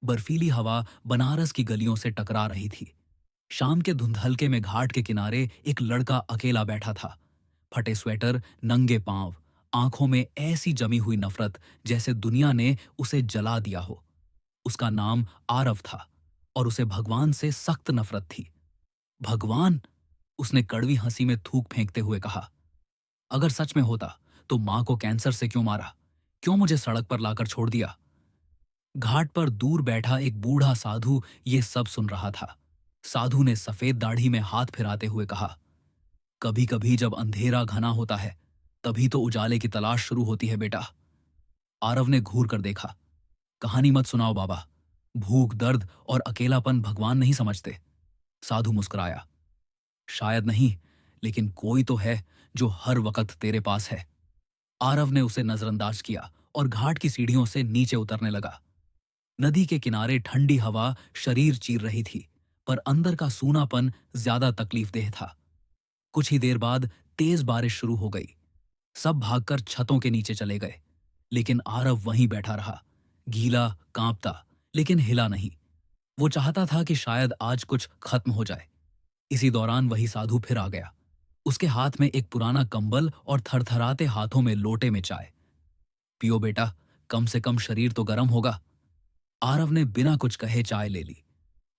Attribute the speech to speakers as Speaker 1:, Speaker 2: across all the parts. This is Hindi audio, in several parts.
Speaker 1: बर्फीली हवा बनारस की गलियों से टकरा रही थी। शाम के धुंधलके में घाट के किनारे एक लड़का अकेला बैठा था। फटे स्वेटर, नंगे पांव, आंखों में ऐसी जमी हुई नफरत जैसे दुनिया ने उसे जला दिया हो। उसका नाम आरव था और उसे भगवान से सख्त नफरत थी। भगवान? उसने कड़वी हंसी में थूक फेंकते हुए कहा। अगर सच में होता तो मां को कैंसर से क्यों मारा? क्यों मुझे सड़क पर लाकर छोड़ दिया? घाट पर दूर बैठा एक बूढ़ा साधु ये सब सुन रहा था। साधु ने सफेद दाढ़ी में हाथ फिराते हुए कहा, कभी कभी जब अंधेरा घना होता है तभी तो उजाले की तलाश शुरू होती है बेटा। आरव ने घूर कर देखा। कहानी मत सुनाओ बाबा। भूख, दर्द और अकेलापन भगवान नहीं समझते। साधु मुस्कुराया। शायद नहीं, लेकिन कोई तो है जो हर वक्त तेरे पास है। आरव ने उसे नजरअंदाज किया और घाट की सीढ़ियों से नीचे उतरने लगा। नदी के किनारे ठंडी हवा शरीर चीर रही थी, पर अंदर का सूनापन ज्यादा तकलीफदेह था। कुछ ही देर बाद तेज बारिश शुरू हो गई। सब भागकर छतों के नीचे चले गए, लेकिन आरव वहीं बैठा रहा, गीला, कांपता, लेकिन हिला नहीं। वो चाहता था कि शायद आज कुछ खत्म हो जाए। इसी दौरान वही साधु फिर आ गया। उसके हाथ में एक पुराना कंबल और थरथराते हाथों में लोटे में चाय। पियो बेटा, कम से कम शरीर तो गर्म होगा। आरव ने बिना कुछ कहे चाय ले ली।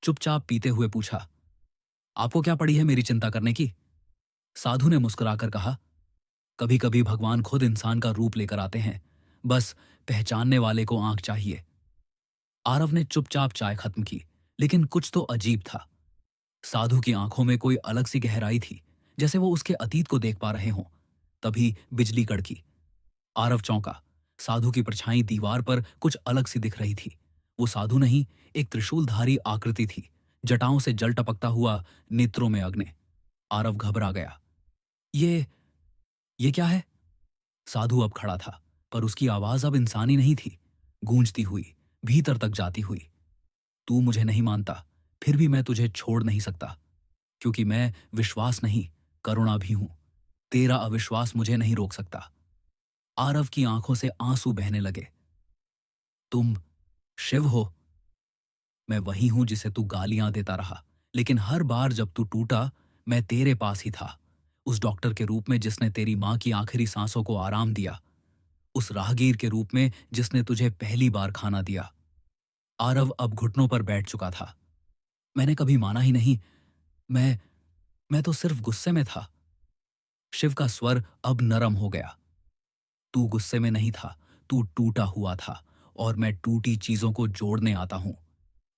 Speaker 1: चुपचाप पीते हुए पूछा, आपको क्या पड़ी है मेरी चिंता करने की? साधु ने मुस्कुराकर कहा, कभी कभी भगवान खुद इंसान का रूप लेकर आते हैं, बस पहचानने वाले को आंख चाहिए। आरव ने चुपचाप चाय खत्म की, लेकिन कुछ तो अजीब था। साधु की आंखों में कोई अलग सी गहराई थी, जैसे वो उसके अतीत को देख पा रहे हों। तभी बिजली कड़की। आरव चौंका। साधु की परछाई दीवार पर कुछ अलग सी दिख रही थी। वो साधु नहीं, एक त्रिशूलधारी आकृति थी, जटाओं से जल टपकता हुआ, नेत्रों में अग्नि। आरव घबरा गया। ये ये क्या है? साधु अब खड़ा था, पर उसकी आवाज अब इंसानी नहीं थी, गूंजती हुई, भीतर तक जाती हुई। तू मुझे नहीं मानता, फिर भी मैं तुझे छोड़ नहीं सकता, क्योंकि मैं विश्वास नहीं, करुणा भी हूं। तेरा अविश्वास मुझे नहीं रोक सकता। आरव की आंखों से आंसू बहने लगे। तुम शिव हो? मैं वही हूं जिसे तू गालियां देता रहा, लेकिन हर बार जब तू टूटा, मैं तेरे पास ही था। उस डॉक्टर के रूप में जिसने तेरी मां की आखिरी सांसों को आराम दिया, उस राहगीर के रूप में जिसने तुझे पहली बार खाना दिया। आरव अब घुटनों पर बैठ चुका था। मैंने कभी माना ही नहीं। मैं मैं तो सिर्फ गुस्से में था। शिव का स्वर अब नरम हो गया। तू गुस्से में नहीं था, तू टूटा हुआ था, और मैं टूटी चीजों को जोड़ने आता हूं।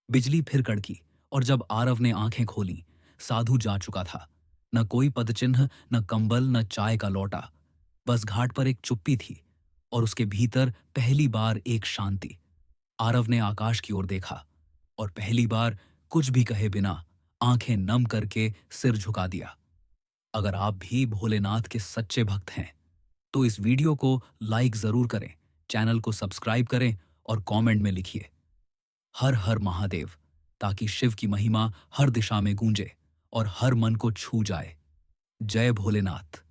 Speaker 1: बिजली फिर कड़की, और जब आरव ने आंखें खोली, साधु जा चुका था। न कोई पदचिन्ह, न कंबल, न चाय का लौटा। बस घाट पर एक चुप्पी थी, और उसके भीतर पहली बार एक शांति। आरव ने आकाश की ओर देखा, और पहली बार कुछ भी कहे बिना आंखें नम करके सिर झुका दिया। अगर आप भी भोलेनाथ के सच्चे भक्त हैं तो इस वीडियो को लाइक जरूर करें, चैनल को सब्सक्राइब करें और कमेंट में लिखिए हर हर महादेव, ताकि शिव की महिमा हर दिशा में गूंजे और हर मन को छू जाए। जय भोलेनाथ।